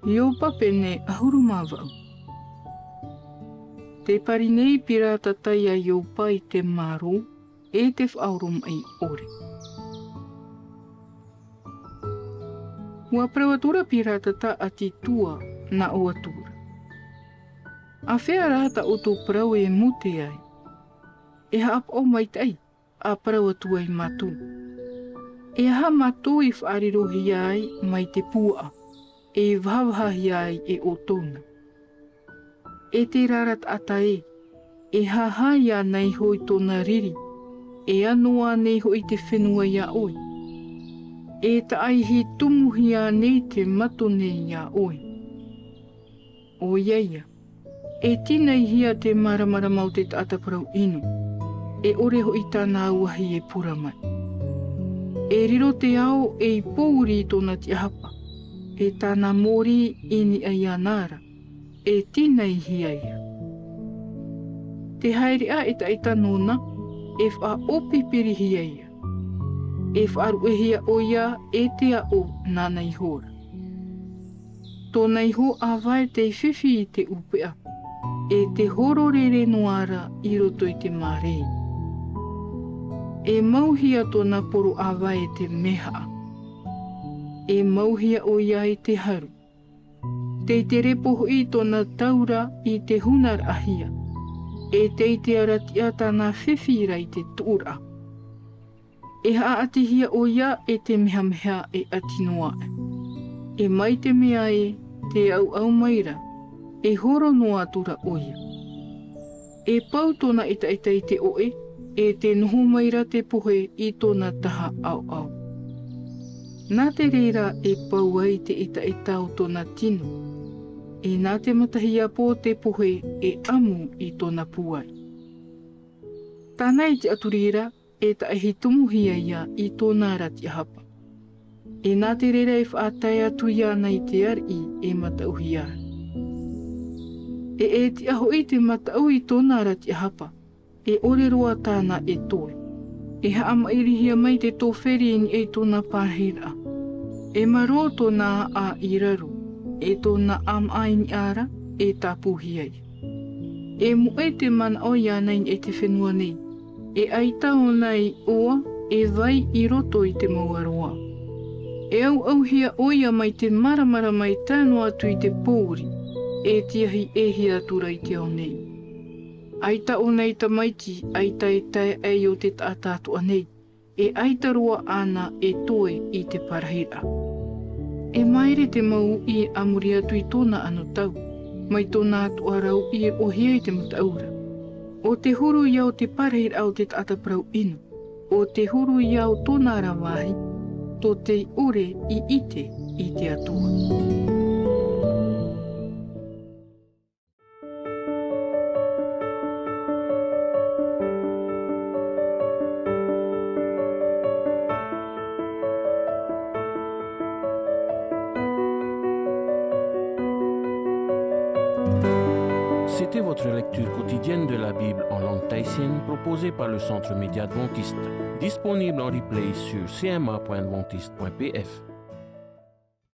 Iopa pene ahuru mawau. Te parinei pirata tai a iopa I te maru e te whaurum ai ore. Ua prawatura pirata ta ati tua na o atura. A whea rata o tō prau e mute ai. E haap o mai tai a prawatua I matu. E ha matu I whaarirohi ai mai te pua. E vhavhahi ai e o tōna. E te rarat atae. E haha ia nei hoi tōna riri. E anoa nei hoi te whenua ia oi. E taaihi tumuhi a nei te matone ia oi. O iaia. E tinei hia te maramara mau te taataparau inu. E ore hoi tāna auahi e pura mai. E riro te ao e I pouri tōna te hapa. E tāna mori ini ai anara. E tinei hia ia. Te haere a e taita nona. E wha opi piri hia ia. E whaaru e hia o ia e te a o nana I hora. Tōna I ho a vai te whiwhi I te upea. E te hororere noara I roto I te marei. E mauhia tōna poro a vai e te meha. E mauhia o ia I te haru. Te te repo I tōna taura I te hunar ahia. E te aratia tāna whiwhira I te tūra. E haati hia o ia e te meha e atinoa. E mai te mea e te au maira. E horo noa tura o ia. E pau tōna ita I te oe. E te noho maira te pohe I tōna taha au. Nā te reira e pau ai te ita o tōna tino. E nā te matahia pō te pohe e amu I tōna puai. Tānei te aturira e taihi tumuhia ia I tōna rati hapa. E nā te reira e whaatai atu ia nei te ari e matauhi ai. E te aho I te matau I tōna rati hapa. E ore roa tāna e toi. E haa mairihia mai te tōwheri ni e tōna pāhira. E maro tōna a I raru. E tōna am aini ara e tā puhi ai. E mu e te mana o ia nei e te whenua nei. E aita o nei oa e vai I roto I te mauaroa. E au hia o ia mai te maramara mai tāno atu I te pōuri. E tiahi e hia tura I te o nei. Aita o nei ta maiti, aita e tae ai o te tātātu anei. E aita roa ana e toe I te parahira. E maere te mau I amuri atu I tōna ano tau. Mai tōna atu arau I ohia I te mataura. O te huru iau te parahira au te tātaprau inu. O te huru iau tōna arawahi. Tō te ore I ite I te atua. C'était votre lecture quotidienne de la Bible en langue tahitienne proposée par le Centre Média Adventiste, disponible en replay sur cma.adventiste.pf.